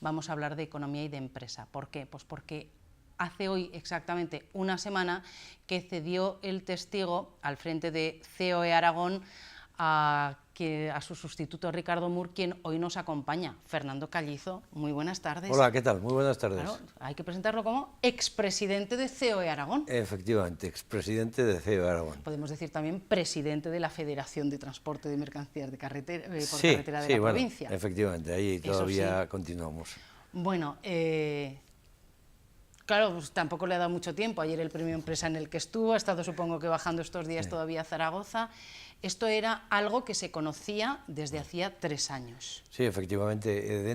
vamos a hablar de economía y de empresa. ¿Por qué? Pues porque hace hoy exactamente una semana que cedió el testigo al frente de COE Aragón a su sustituto Ricardo Mur, quien hoy nos acompaña. Fernando Callizo, muy buenas tardes. Hola, ¿qué tal? Muy buenas tardes. Claro, hay que presentarlo como expresidente de COE Aragón. Efectivamente, expresidente de COE Aragón. Podemos decir también presidente de la Federación de Transporte de Mercancías de carretera, por Sí, carretera de la provincia. Efectivamente, ahí todavía continuamos. Bueno, claro, pues tampoco le ha dado mucho tiempo. Ayer el premio Empresa en el que estuvo, ha estado supongo que bajando estos días todavía a Zaragoza. Esto era algo que se conocía desde hacía 3 años. Sí, efectivamente,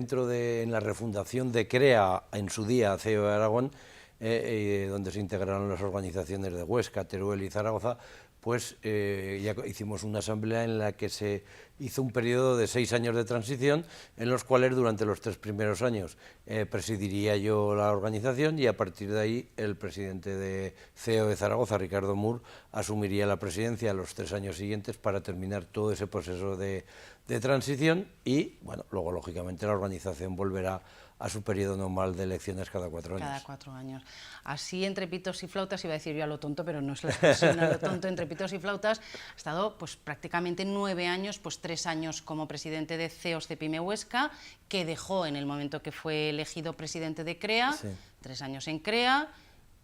en la refundación de CREA, en su día COE Aragón, donde se integraron las organizaciones de Huesca, Teruel y Zaragoza, pues ya hicimos una asamblea en la que se hizo un periodo de 6 años de transición, en los cuales durante los 3 primeros años presidiría yo la organización, y a partir de ahí el presidente de COE Zaragoza, Ricardo Mur, asumiría la presidencia los 3 años siguientes para terminar todo ese proceso de transición, y bueno, luego lógicamente la organización volverá a su periodo normal de elecciones cada 4 años. Cada 4 años. Así, entre pitos y flautas, iba a decir yo a lo tonto, pero no es la expresión a lo tonto, entre pitos y flautas, ha estado pues prácticamente 9 años, pues 3 años como presidente de CEOS Cepime Huesca, que dejó en el momento que fue elegido presidente de CREA, sí. 3 años en CREA,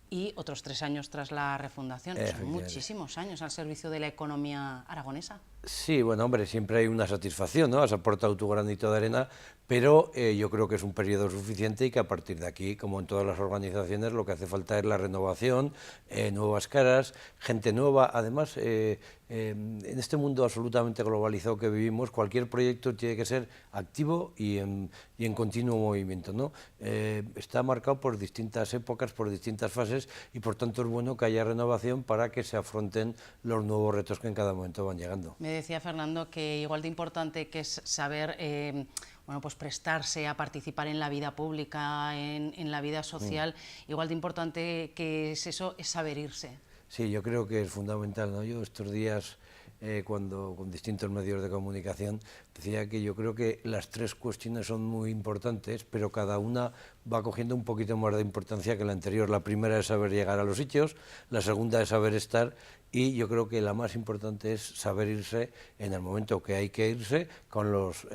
y otros 3 años tras la refundación. Son muchísimos años al servicio de la economía aragonesa. Sí, bueno, hombre, siempre hay una satisfacción, ¿no? Has aportado tu granito de arena, pero yo creo que es un periodo suficiente y que a partir de aquí, como en todas las organizaciones, lo que hace falta es la renovación, nuevas caras, gente nueva. Además, en este mundo absolutamente globalizado que vivimos, cualquier proyecto tiene que ser activo y en continuo movimiento, ¿no? Está marcado por distintas épocas, por distintas fases, y por tanto es bueno que haya renovación para que se afronten los nuevos retos que en cada momento van llegando. Me decía Fernando que igual de importante que es saber bueno, pues prestarse a participar en la vida pública, en la vida social, igual de importante que es eso, es saber irse. Sí, yo creo que es fundamental, ¿no? Yo estos días, cuando con distintos medios de comunicación, decía que yo creo que las 3 cuestiones son muy importantes, pero cada una va cogiendo un poquito más de importancia que la anterior. La primera es saber llegar a los sitios, la segunda es saber estar, y yo creo que la más importante es saber irse en el momento que hay que irse, con los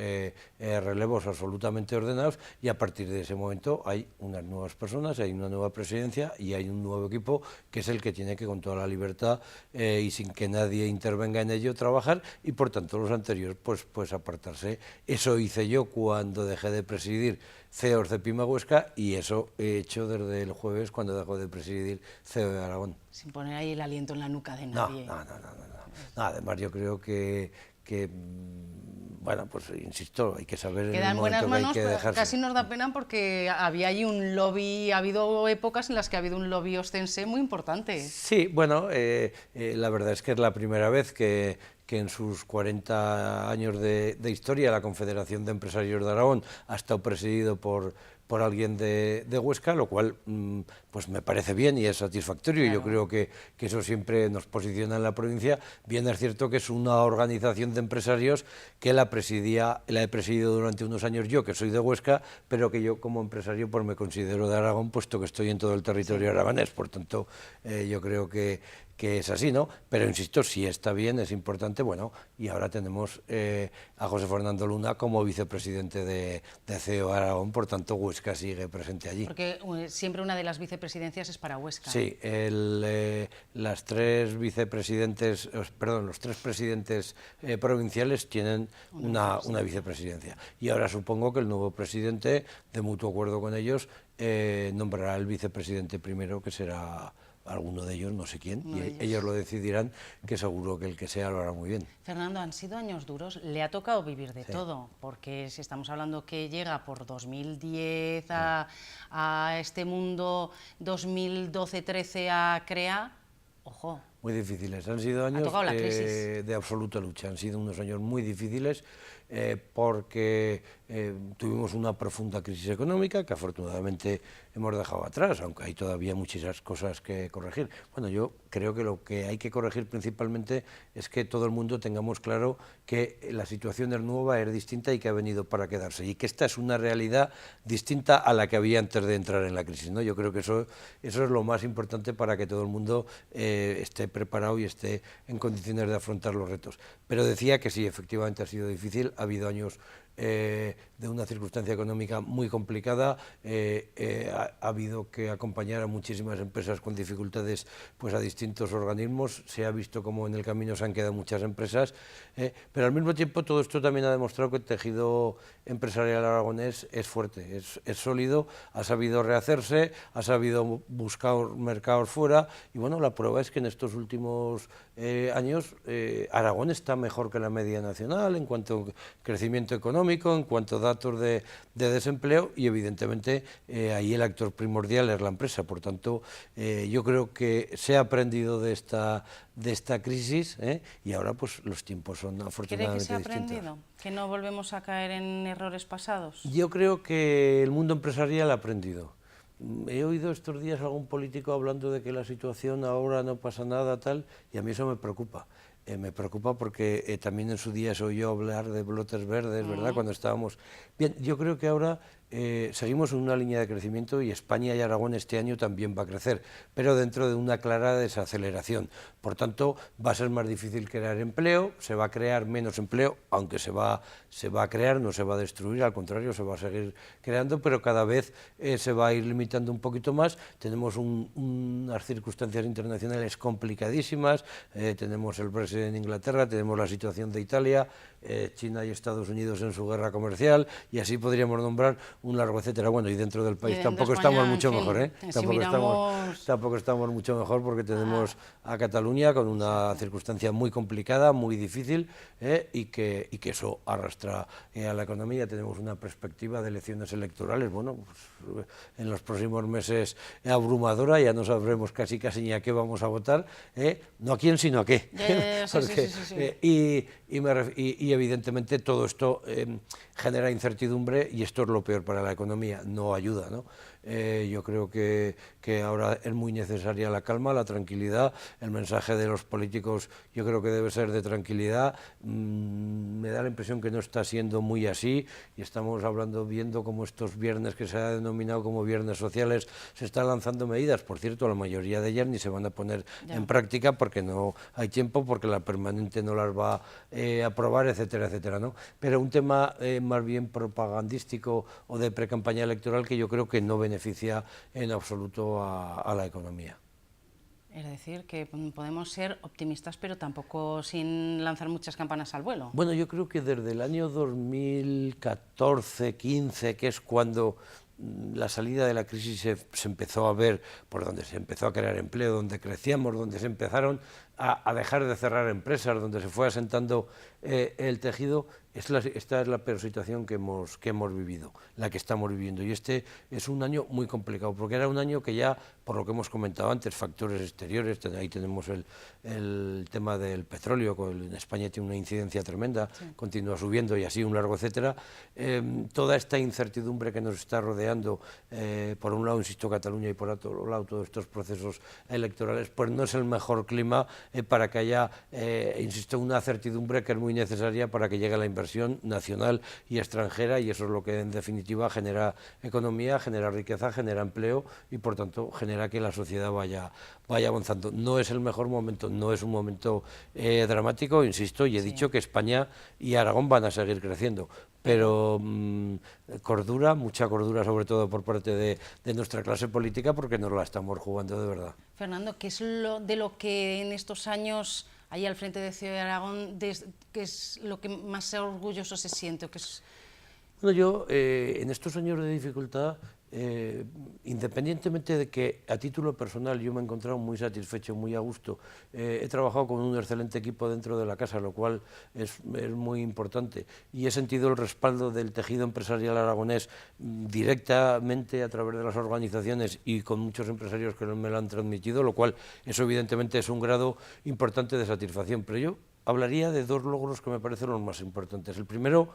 relevos absolutamente ordenados, y a partir de ese momento hay unas nuevas personas, hay una nueva presidencia y hay un nuevo equipo que es el que tiene que, con toda la libertad y sin que nadie intervenga en ello, trabajar, y por tanto los anteriores pues apartarse. Eso hice yo cuando dejé de presidir CEOS Cepime Huesca, y eso he hecho desde el jueves, cuando dejó de presidir COE Aragón. Sin poner ahí el aliento en la nuca de nadie. No. Además yo creo que bueno, pues insisto, hay que saber en el momento que hay que dejarse. Casi nos da pena porque había ahí un lobby, ha habido épocas en las que ha habido un lobby ostense muy importante. Sí, bueno, la verdad es que es la primera vez que en sus 40 años de historia la Confederación de Empresarios de Aragón ha estado presidido por alguien de Huesca, lo cual pues me parece bien y es satisfactorio. Claro. Yo creo que eso siempre nos posiciona en la provincia. Bien es cierto que es una organización de empresarios que la he presidido durante unos años yo, que soy de Huesca, pero que yo como empresario pues me considero de Aragón, puesto que estoy en todo el territorio aragonés. Por tanto, yo creo que es así, ¿no? Pero insisto, si está bien, es importante. Bueno, y ahora tenemos a José Fernando Luna como vicepresidente de COE Aragón, por tanto Huesca sigue presente allí. Porque siempre una de las vicepresidencias es para Huesca. Sí, los 3 presidentes provinciales tienen una vicepresidencia, y ahora supongo que el nuevo presidente, de mutuo acuerdo con ellos, nombrará el vicepresidente primero, que será alguno de ellos, no sé quién, y ellos lo decidirán, que seguro que el que sea lo hará muy bien. Fernando, han sido años duros, le ha tocado vivir de todo, porque si estamos hablando que llega por 2010 a este mundo, 2012-13 a CREA, ojo. Muy difíciles, han sido años de absoluta lucha, han sido unos años muy difíciles. porque tuvimos una profunda crisis económica que afortunadamente hemos dejado atrás, aunque hay todavía muchísimas cosas que corregir. Bueno, yo creo que lo que hay que corregir principalmente es que todo el mundo tengamos claro que la situación es nueva, es distinta y que ha venido para quedarse, y que esta es una realidad distinta a la que había antes de entrar en la crisis, ¿no? Yo creo que eso es lo más importante para que todo el mundo esté preparado y esté en condiciones de afrontar los retos. Pero decía que sí, efectivamente ha sido difícil, ha habido años de una circunstancia económica muy complicada, ha habido que acompañar a muchísimas empresas con dificultades pues a distintos organismos, se ha visto como en el camino se han quedado muchas empresas, pero al mismo tiempo todo esto también ha demostrado que el tejido empresarial aragonés es fuerte, es sólido, ha sabido rehacerse, ha sabido buscar mercados fuera, y bueno, la prueba es que en estos últimos años Aragón está mejor que la media nacional en cuanto a crecimiento económico, en cuanto a datos de desempleo, y evidentemente ahí el actor primordial es la empresa. Por tanto, yo creo que se ha aprendido de esta crisis, y ahora pues los tiempos son afortunadamente distintos. ¿Cree que se ha aprendido? ¿Que no volvemos a caer en errores pasados? Yo creo que el mundo empresarial ha aprendido. He oído estos días a algún político hablando de que la situación ahora no pasa nada, tal, y a mí eso me preocupa. Me preocupa porque también en su día se oyó hablar de brotes verdes, ¿verdad?, cuando estábamos... Bien, yo creo que ahora seguimos en una línea de crecimiento y España y Aragón este año también va a crecer, pero dentro de una clara desaceleración. Por tanto, va a ser más difícil crear empleo, se va a crear menos empleo, aunque se va a crear, no se va a destruir, al contrario, se va a seguir creando, pero cada vez se va a ir limitando un poquito más. Tenemos unas circunstancias internacionales complicadísimas, tenemos el Brexit en Inglaterra, tenemos la situación de Italia, China y Estados Unidos en su guerra comercial, y así podríamos nombrar un largo etcétera. Bueno, y dentro del país tampoco estamos mucho mejor, ¿eh? Tampoco estamos mucho mejor, porque tenemos a Cataluña con una circunstancia muy complicada, muy difícil, y que eso arrastra a la economía. Tenemos una perspectiva de elecciones electorales, bueno, pues, en los próximos meses abrumadora, ya no sabremos casi ni a qué vamos a votar, no a quién, sino a qué. Y evidentemente todo esto genera incertidumbre, y esto es lo peor para la economía, no ayuda, ¿no? Yo creo que ahora es muy necesaria la calma, la tranquilidad. El mensaje de los políticos yo creo que debe ser de tranquilidad. Me da la impresión que no está siendo muy así, y estamos viendo cómo estos viernes, que se ha denominado como viernes sociales, se están lanzando medidas. Por cierto, la mayoría de ellas ni se van a poner en práctica porque no hay tiempo, porque la permanente no las va a aprobar, etcétera, etcétera, ¿no? Pero un tema más bien propagandístico o de precampaña electoral que yo creo que no beneficia en absoluto a la economía. Es decir, que podemos ser optimistas, pero tampoco sin lanzar muchas campanas al vuelo. Bueno, yo creo que desde el año 2014-15, que es cuando la salida de la crisis se empezó a ver, por donde se empezó a crear empleo, donde crecíamos, donde se empezaron a dejar de cerrar empresas, donde se fue asentando el tejido, esta es la peor situación que hemos vivido, la que estamos viviendo. Y este es un año muy complicado, porque era un año que ya, por lo que hemos comentado antes, factores exteriores, ahí tenemos el tema del petróleo, en España tiene una incidencia tremenda, continúa subiendo y así un largo etcétera. Toda esta incertidumbre que nos está rodeando, por un lado, insisto, Cataluña, y por otro lado todos estos procesos electorales, pues no es el mejor clima para que haya, insisto, una certidumbre que es muy necesaria para que llegue la inversión nacional y extranjera, y eso es lo que en definitiva genera economía, genera riqueza, genera empleo, y por tanto genera que la sociedad vaya avanzando. No es el mejor momento, no es un momento dramático, insisto, y he dicho que España y Aragón van a seguir creciendo, pero cordura, mucha cordura, sobre todo por parte de nuestra clase política, porque nos la estamos jugando de verdad. Fernando, ¿qué es de lo que en estos años, ahí al frente de CEO de Aragón, qué es lo que más orgulloso se siente? Bueno, yo en estos años de dificultad, independientemente de que a título personal yo me he encontrado muy satisfecho, muy a gusto, he trabajado con un excelente equipo dentro de la casa, lo cual es muy importante, y he sentido el respaldo del tejido empresarial aragonés directamente a través de las organizaciones y con muchos empresarios que me lo han transmitido, lo cual eso evidentemente es un grado importante de satisfacción. Pero yo hablaría de dos logros que me parecen los más importantes. El primero,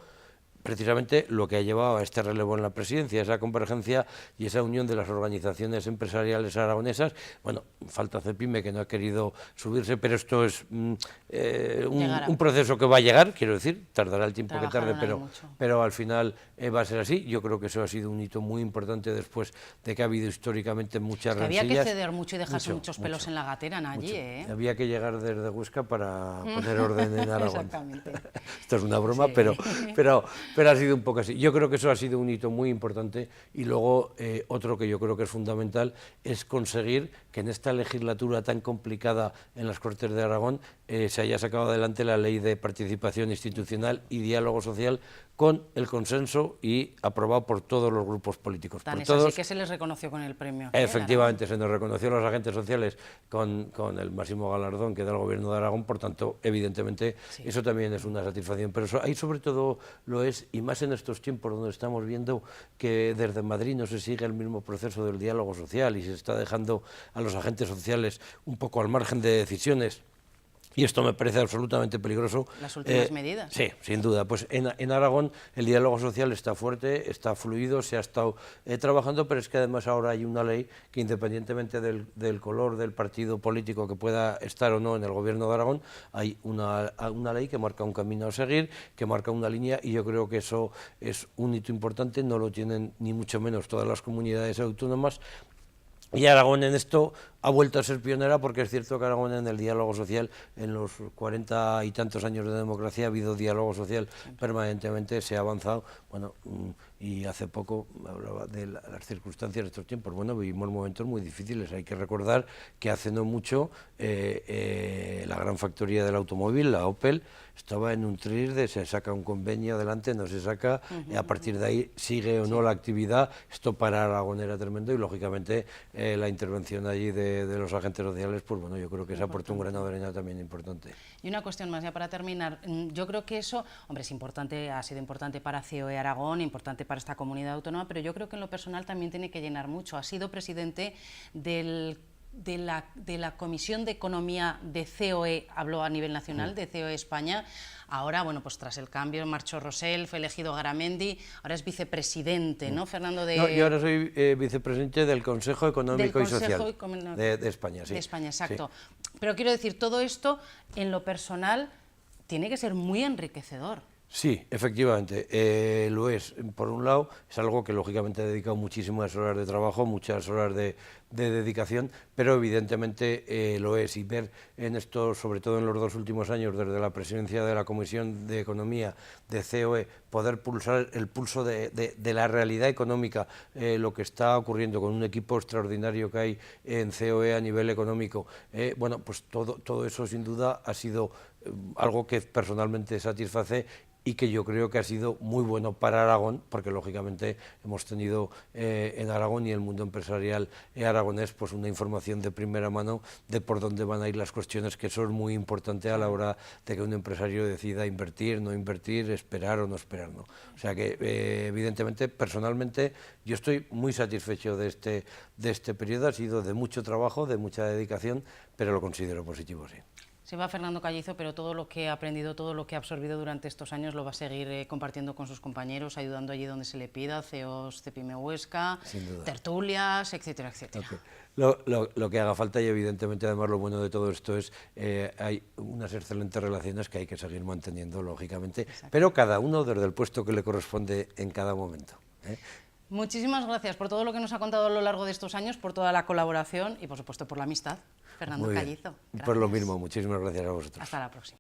precisamente lo que ha llevado a este relevo en la presidencia, esa convergencia y esa unión de las organizaciones empresariales aragonesas. Bueno, falta CEPIME, que no ha querido subirse, pero esto es un proceso que va a llegar, quiero decir, tardará el tiempo que tarde, pero al final va a ser así. Yo creo que eso ha sido un hito muy importante después de que ha habido históricamente muchas rencillas. Había que ceder mucho y dejarse muchos pelos en la gatera allí, ¿eh? Había que llegar desde Huesca para poner orden en Aragón. Exactamente. Esto es una broma, sí. pero ha sido un poco así. Yo creo que eso ha sido un hito muy importante, y luego otro que yo creo que es fundamental es conseguir que en esta legislatura tan complicada en las Cortes de Aragón se haya sacado adelante la Ley de Participación Institucional y Diálogo Social con el consenso y aprobado por todos los grupos políticos. Tan por es todos. Así que se les reconoció con el premio. Efectivamente, se nos reconoció a los agentes sociales con el máximo galardón que da el Gobierno de Aragón, por tanto, evidentemente, sí, eso también es una satisfacción. Pero eso, ahí sobre todo lo es, y más en estos tiempos donde estamos viendo que desde Madrid no se sigue el mismo proceso del diálogo social y se está dejando a los agentes sociales un poco al margen de decisiones. Y esto me parece absolutamente peligroso. Las últimas medidas. Sí, sin duda. Pues en Aragón el diálogo social está fuerte, está fluido, se ha estado trabajando, pero es que además ahora hay una ley que, independientemente del color del partido político que pueda estar o no en el Gobierno de Aragón, hay una ley que marca un camino a seguir, que marca una línea, y yo creo que eso es un hito importante. No lo tienen ni mucho menos todas las comunidades autónomas. Y Aragón en esto ha vuelto a ser pionera, porque es cierto que Aragón en el diálogo social, en los 40 y tantos años de democracia, ha habido diálogo social permanentemente, se ha avanzado. Bueno, y hace poco hablaba de las circunstancias de estos tiempos. Bueno, vivimos momentos muy difíciles. Hay que recordar que hace no mucho la gran factoría del automóvil, la Opel, estaba en un tris de se saca un convenio adelante, no se saca, a partir de ahí sigue o no la actividad. Esto para Aragón era tremendo, y lógicamente la intervención allí de los agentes sociales, pues bueno, yo creo que se ha aportado un grano de arena también importante. Y una cuestión más ya para terminar. Yo creo que eso, hombre, es importante, ha sido importante para COE Aragón, importante para esta comunidad autónoma, pero yo creo que en lo personal también tiene que llenar mucho. Ha sido presidente de la Comisión de Economía de COE, habló a nivel nacional, de COE España. Ahora, bueno, pues tras el cambio marchó Rosell, fue elegido Garamendi, ahora es vicepresidente, ¿no, Fernando? No, yo ahora soy vicepresidente del Consejo Económico y Social de España. Sí. De España, exacto. Sí. Pero quiero decir, todo esto, en lo personal, tiene que ser muy enriquecedor. Sí, efectivamente, lo es. Por un lado, es algo que lógicamente ha dedicado muchísimas horas de trabajo, muchas horas de dedicación, pero evidentemente lo es. Y ver en esto, sobre todo en los 2 últimos años, desde la presidencia de la Comisión de Economía de COE, poder pulsar el pulso de la realidad económica, lo que está ocurriendo con un equipo extraordinario que hay en COE a nivel económico, bueno, pues todo eso sin duda ha sido algo que personalmente satisface, y que yo creo que ha sido muy bueno para Aragón, porque lógicamente hemos tenido en Aragón y el mundo empresarial aragonés pues una información de primera mano de por dónde van a ir las cuestiones, que eso es muy importante a la hora de que un empresario decida invertir, no invertir, esperar o no esperar, ¿no? O sea que evidentemente, personalmente, yo estoy muy satisfecho de este periodo. Ha sido de mucho trabajo, de mucha dedicación, pero lo considero positivo, sí. Se va Fernando Callizo, pero todo lo que ha aprendido, todo lo que ha absorbido durante estos años lo va a seguir compartiendo con sus compañeros, ayudando allí donde se le pida, CEOs, CEPIME Huesca, tertulias, etcétera, etcétera. Okay. Lo que haga falta, y evidentemente además lo bueno de todo esto es hay unas excelentes relaciones que hay que seguir manteniendo, lógicamente, exacto, pero cada uno desde el puesto que le corresponde en cada momento. Muchísimas gracias por todo lo que nos ha contado a lo largo de estos años, por toda la colaboración y por supuesto por la amistad. Fernando Callizo. Pues lo mismo, muchísimas gracias a vosotros. Hasta la próxima.